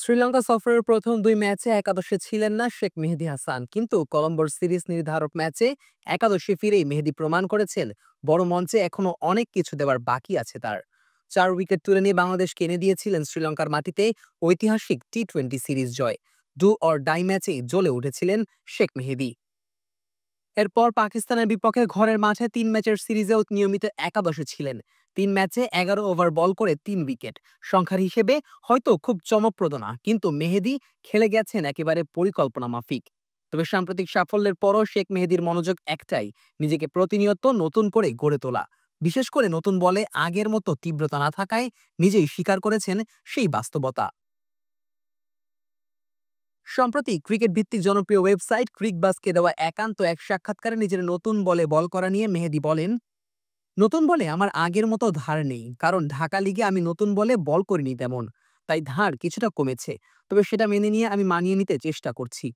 শ্রীলঙ্কা সফরের প্রথম ২ ম্যাচে একাদশে ছিলেন না শেখ মেহেদী হাসান, কিন্তু কলম্বোর সিরিজ নির্ধারক ম্যাচে একাদশে ফিরেই মেহেদী প্রমাণ করেছেন বড় মঞ্চে এখনো অনেক কিছু দেওয়ার বাকি আছে তার। ৪ উইকেট তুলে নিয়ে বাংলাদেশকে এনে দিয়েছিলেন শ্রীলঙ্কার মাটিতে ঐতিহাসিক টি-20 সিরিজ জয়। ডু অর ডাই ম্যাচেই জ্বলে উঠেছিলেন শেখ মেহেদী। এরপর পাকিস্তানের বিপক্ষে ঘরের মাঠে ৩ ম্যাচের সিরিজেও নিয়মিত একাদশে ছিলেন। ৩ ম্যাচে ১১ ওভার বল করে ৩ উইকেট। সংখ্যার হিসেবে হয়তো খুব চমকপ্রদ না, কিন্তু মেহেদী খেলে গেছেন একেবারে পরিকল্পনা মাফিক। তবে সাম্প্রতিক সাফল্যের পরও শেখ মেহেদীর মনোযোগ একটাই, নিজেকে প্রতিনিয়ত নতুন করে গড়ে তোলা। বিশেষ করে নতুন বলে আগের মতো তীব্রতা না থাকায় নিজেই স্বীকার করেছেন সেই বাস্তবতা। সম্প্রতি ক্রিকেট ভিত্তিক জনপ্রিয় ওয়েবসাইট ক্রিকবাজকে দেওয়া একান্ত এক সাক্ষাৎকারে নিজের নতুন বলে বল করা নিয়ে মেহেদী বলেন, নতুন বলে আমার আগের মতো ধার নেই, কারণ ঢাকা লিগে আমি নতুন বলে বল করিনি তেমন, তাই ধার কিছুটা কমেছে। তবে সেটা মেনে নিয়ে আমি মানিয়ে নিতে চেষ্টা করছি।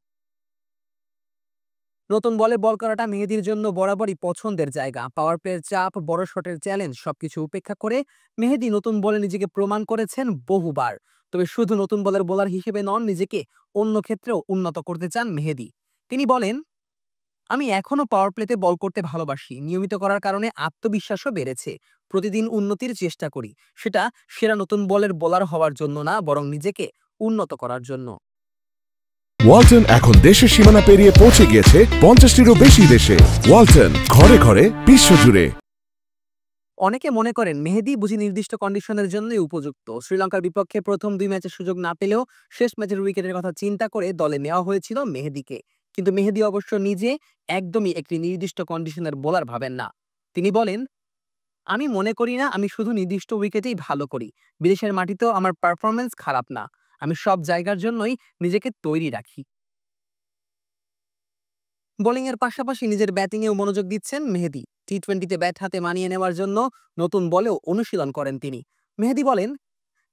নতুন বলে বল করাটা মেহেদীর জন্য বরাবরই পছন্দের জায়গা। পাওয়ার প্লের চাপ, বড় শটের চ্যালেঞ্জ সবকিছু উপেক্ষা করে মেহেদী নতুন বলে নিজেকে প্রমাণ করেছেন বহুবার। তবে শুধু নতুন বলের বোলার হিসেবে নন, নিজেকে অন্য ক্ষেত্রেও উন্নত করতে চান মেহেদী। তিনি বলেন, আমি এখনো পাওয়ার প্লেতে বল করতে ভালোবাসি। নিয়মিত করার কারণে আত্মবিশ্বাসও বেড়েছে। প্রতিদিন উন্নতির চেষ্টা করি। সেটা সেরা নতুন বলের বোলার হওয়ার জন্য না, বরং নিজেকে উন্নত করার জন্য। ওয়ালটন এখন দেশের সীমানা পেরিয়ে পৌঁছে গিয়েছে ৫০টিরও বেশি দেশে। ওয়ালটন, ঘরে ঘরে, বিশ্বজুড়ে। অনেকে মনে করেন মেহেদী বুঝি নির্দিষ্ট কন্ডিশনের জন্যই উপযুক্ত। শ্রীলঙ্কার বিপক্ষে প্রথম ২ ম্যাচে সুযোগ না পেলেও শেষ ম্যাচের উইকেটের কথা চিন্তা করে দলে নেওয়া হয়েছিল মেহেদীকে। কিন্তু মেহেদী অবশ্য নিজে একদমই একটি নির্দিষ্ট কন্ডিশনের বোলার ভাবেন না। তিনি বলেন, আমি মনে করি না আমি শুধু নির্দিষ্ট উইকেটেই ভালো করি। বিদেশের মাটিতেও আমার পারফরম্যান্স খারাপ না। আমি সব জায়গার জন্যই নিজেকে তৈরি রাখি। বোলিংয়ের পাশাপাশি নিজের ব্যাটিংয়েও মনোযোগ দিচ্ছেন মেহেদী। টি-20তে ব্যাট হাতে মানিয়ে নেওয়ার জন্য নতুন বলেও অনুশীলন করেন তিনি। মেহেদী বলেন,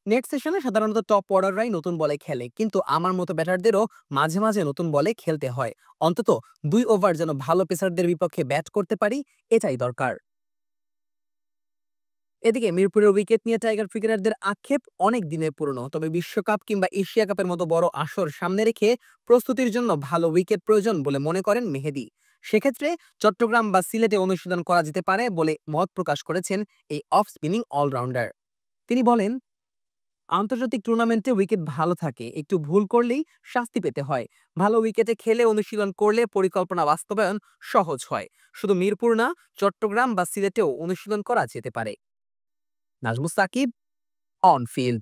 নেট সেশনে সাধারণত টপ অর্ডাররাই নতুন বলে খেলে, কিন্তু আমার মতো ব্যাটারদেরও মাঝে মাঝে নতুন বলে খেলতে হয়। অন্তত ২ ওভার যেন ভালো পেসারদের বিপক্ষে ব্যাট করতে পারি, এটাই দরকার। এদিকে মিরপুরের উইকেট নিয়ে টাইগার ক্রিকেটারদের আক্ষেপ অনেক দিনের পুরনো। তবে বিশ্বকাপ কিংবা এশিয়া কাপের মতো বড় আসর সামনে রেখে প্রস্তুতির জন্য ভালো উইকেট প্রয়োজন বলে মনে করেন মেহেদী। সেক্ষেত্রে চট্টগ্রাম বা সিলেটে অনুশীলন করা যেতে পারে বলে মত প্রকাশ করেছেন এই অফ স্পিনিং অলরাউন্ডার। তিনি বলেন, আন্তর্জাতিক টুর্নামেন্টে উইকেট ভালো থাকে, একটু ভুল করলেই শাস্তি পেতে হয়। ভালো উইকেটে খেলে অনুশীলন করলে পরিকল্পনা বাস্তবায়ন সহজ হয়। শুধু মিরপুর না, চট্টগ্রাম বা সিলেটেও অনুশীলন করা যেতে পারে। Nazmus Sakib, on field.